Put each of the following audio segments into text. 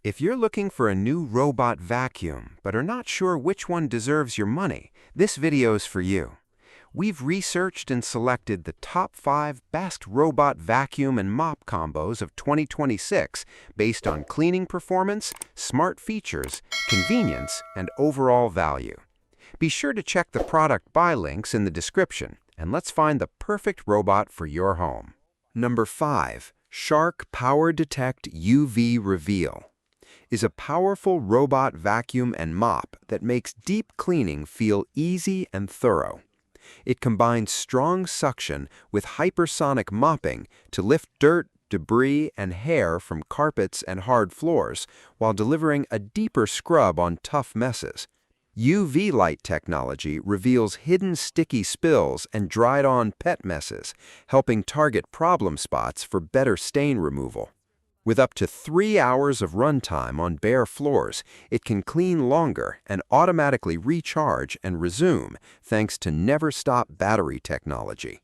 If you're looking for a new robot vacuum but are not sure which one deserves your money, this video's for you. We've researched and selected the top 5 best robot vacuum and mop combos of 2026 based on cleaning performance, smart features, convenience, and overall value. Be sure to check the product buy links in the description, and let's find the perfect robot for your home. Number 5. Shark PowerDetect UV Reveal is a powerful robot vacuum and mop that makes deep cleaning feel easy and thorough. It combines strong suction with hypersonic mopping to lift dirt, debris, and hair from carpets and hard floors while delivering a deeper scrub on tough messes. UV light technology reveals hidden sticky spills and dried-on pet messes, helping target problem spots for better stain removal. With up to 3 hours of runtime on bare floors, it can clean longer and automatically recharge and resume thanks to never-stop battery technology.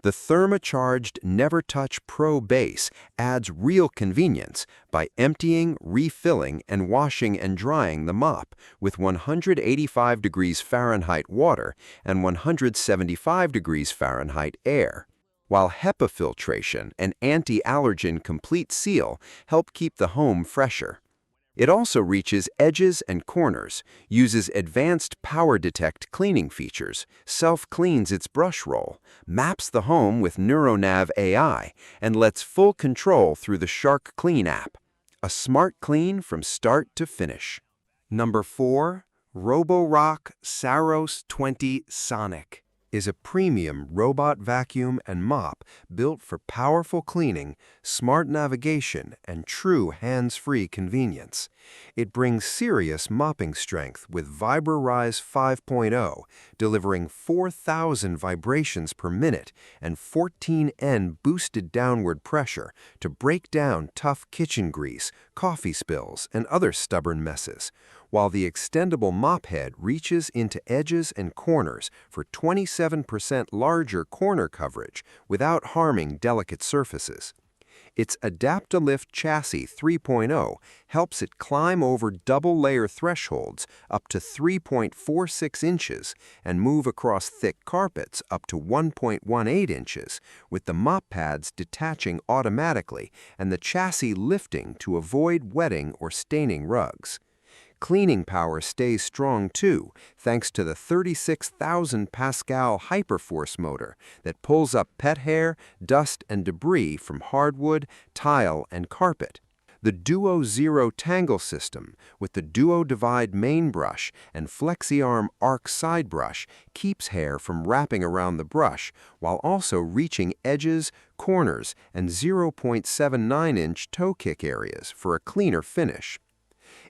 The thermocharged Never-Touch Pro base adds real convenience by emptying, refilling, and washing and drying the mop with 185 degrees Fahrenheit water and 175 degrees Fahrenheit air, while HEPA filtration and anti-allergen complete seal help keep the home fresher. It also reaches edges and corners, uses advanced PowerDetect cleaning features, self-cleans its brush roll, maps the home with NeuroNav AI, and lets full control through the Shark Clean app. A smart clean from start to finish. Number 4. Roborock Saros 20 Sonic is a premium robot vacuum and mop built for powerful cleaning, smart navigation, and true hands-free convenience. It brings serious mopping strength with VibraRise 5.0, delivering 4,000 vibrations per minute and 14N boosted downward pressure to break down tough kitchen grease, coffee spills, and other stubborn messes, while the extendable mop head reaches into edges and corners for 27% larger corner coverage without harming delicate surfaces. Its Adapt-A-Lift Chassis 3.0 helps it climb over double-layer thresholds up to 3.46 inches and move across thick carpets up to 1.18 inches, with the mop pads detaching automatically and the chassis lifting to avoid wetting or staining rugs. Cleaning power stays strong too, thanks to the 36,000 Pascal Hyperforce motor that pulls up pet hair, dust, and debris from hardwood, tile, and carpet. The Duo Zero Tangle system with the Duo Divide main brush and FlexiArm Arc side brush keeps hair from wrapping around the brush while also reaching edges, corners, and 0.79-inch toe kick areas for a cleaner finish.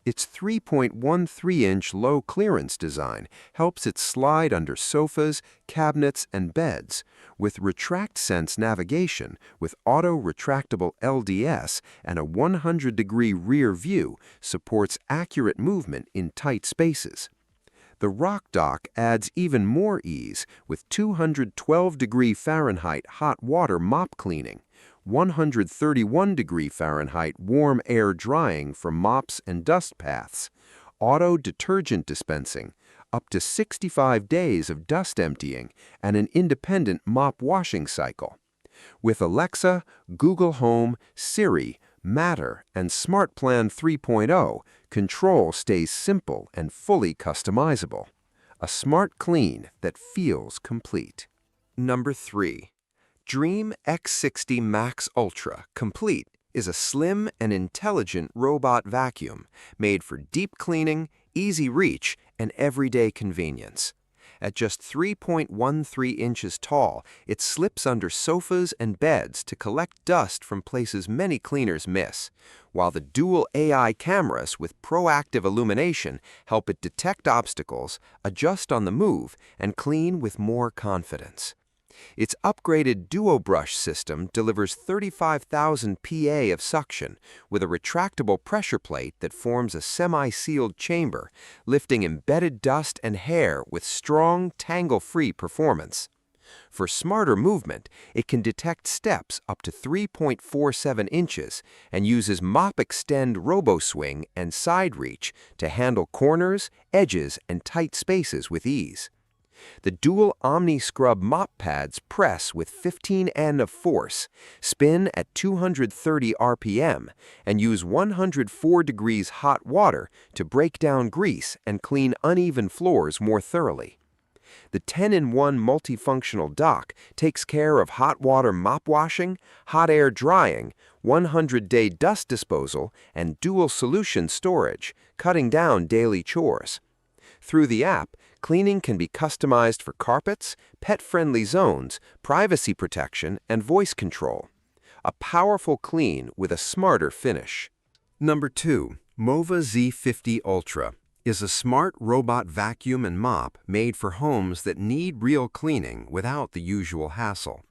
Its 3.13-inch low-clearance design helps it slide under sofas, cabinets, and beds, with RetractSense navigation with auto-retractable LDS and a 100-degree rear view supports accurate movement in tight spaces. The Rock Dock adds even more ease with 212-degree Fahrenheit hot water mop cleaning, 131-degree Fahrenheit warm air drying for mops and dust paths, auto detergent dispensing, up to 65 days of dust emptying, and an independent mop washing cycle. With Alexa, Google Home, Siri, Matter, and SmartPlan 3.0, control stays simple and fully customizable. A smart clean that feels complete. Number 3. Dreame X60 Max Ultra Complete is a slim and intelligent robot vacuum made for deep cleaning, easy reach, and everyday convenience. At just 3.13 inches tall, it slips under sofas and beds to collect dust from places many cleaners miss, while the dual AI cameras with proactive illumination help it detect obstacles, adjust on the move, and clean with more confidence. Its upgraded Duo Brush system delivers 35,000 PA of suction with a retractable pressure plate that forms a semi-sealed chamber, lifting embedded dust and hair with strong, tangle-free performance. For smarter movement, it can detect steps up to 3.47 inches and uses Mop Extend RoboSwing and Side Reach to handle corners, edges, and tight spaces with ease. The dual Omni-Scrub mop pads press with 15 N of force, spin at 230 RPM, and use 104 degrees hot water to break down grease and clean uneven floors more thoroughly. The 10-in-1 multifunctional dock takes care of hot water mop washing, hot air drying, 100-day dust disposal, and dual solution storage, cutting down daily chores. Through the app, cleaning can be customized for carpets, pet-friendly zones, privacy protection, and voice control. A powerful clean with a smarter finish. Number 2. MOVA Z50 Ultra is a smart robot vacuum and mop made for homes that need real cleaning without the usual hassle.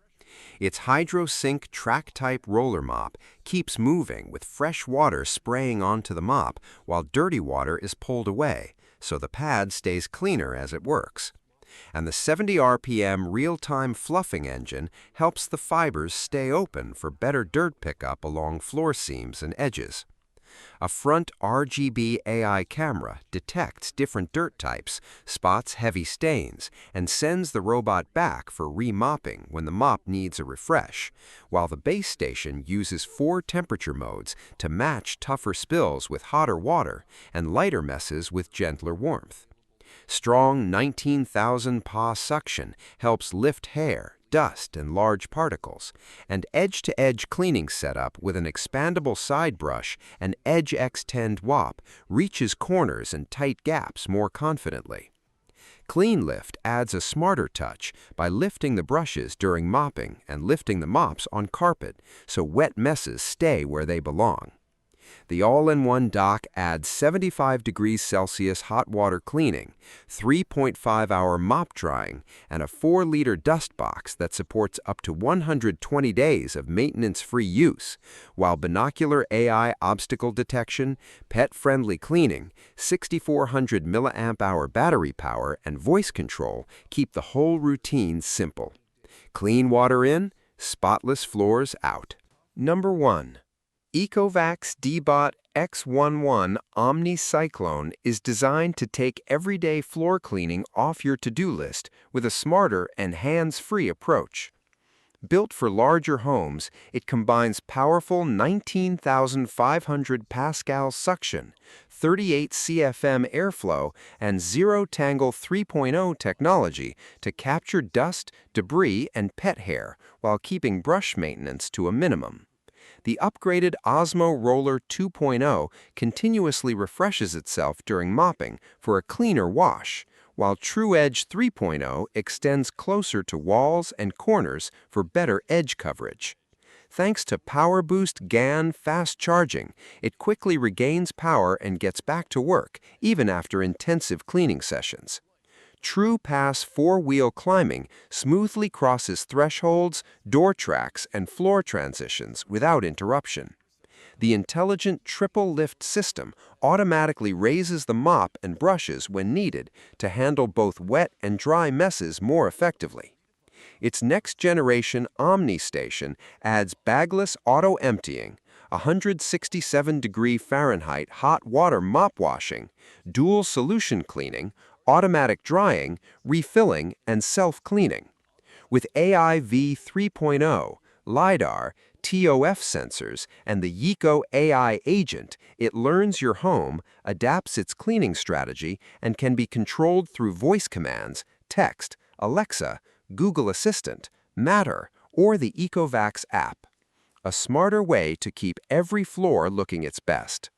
Its HydroSync track-type roller mop keeps moving with fresh water spraying onto the mop while dirty water is pulled away, so the pad stays cleaner as it works. And the 70 RPM real-time fluffing engine helps the fibers stay open for better dirt pickup along floor seams and edges. A front RGB AI camera detects different dirt types, spots heavy stains, and sends the robot back for remopping when the mop needs a refresh, while the base station uses 4 temperature modes to match tougher spills with hotter water and lighter messes with gentler warmth. Strong 19,000 PA suction helps lift hair, dust, and large particles, and edge-to-edge cleaning setup with an expandable side brush and Edge Extend WAP reaches corners and tight gaps more confidently. Clean Lift adds a smarter touch by lifting the brushes during mopping and lifting the mops on carpet so wet messes stay where they belong. The all-in-one dock adds 75 degrees Celsius hot water cleaning, 3.5-hour mop drying, and a 4-liter dust box that supports up to 120 days of maintenance-free use, while binocular AI obstacle detection, pet-friendly cleaning, 6,400 mAh battery power, and voice control keep the whole routine simple. Clean water in, spotless floors out. Number 1. Ecovacs Deebot X11 OmniCyclone is designed to take everyday floor cleaning off your to-do list with a smarter and hands-free approach. Built for larger homes, it combines powerful 19,500 Pascal suction, 38 CFM airflow, and Zero Tangle 3.0 technology to capture dust, debris, and pet hair while keeping brush maintenance to a minimum. The upgraded Osmo Roller 2.0 continuously refreshes itself during mopping for a cleaner wash, while TrueEdge 3.0 extends closer to walls and corners for better edge coverage. Thanks to PowerBoost GAN fast charging, it quickly regains power and gets back to work, even after intensive cleaning sessions. True Pass 4-wheel climbing smoothly crosses thresholds, door tracks, and floor transitions without interruption. The intelligent triple lift system automatically raises the mop and brushes when needed to handle both wet and dry messes more effectively. Its next-generation Omni Station adds bagless auto-emptying, 167-degree Fahrenheit hot water mop washing, dual solution cleaning, automatic drying, refilling, and self-cleaning. With AI v3.0, LiDAR, TOF sensors, and the Yeeco AI agent, it learns your home, adapts its cleaning strategy, and can be controlled through voice commands, text, Alexa, Google Assistant, Matter, or the Ecovacs app. A smarter way to keep every floor looking its best.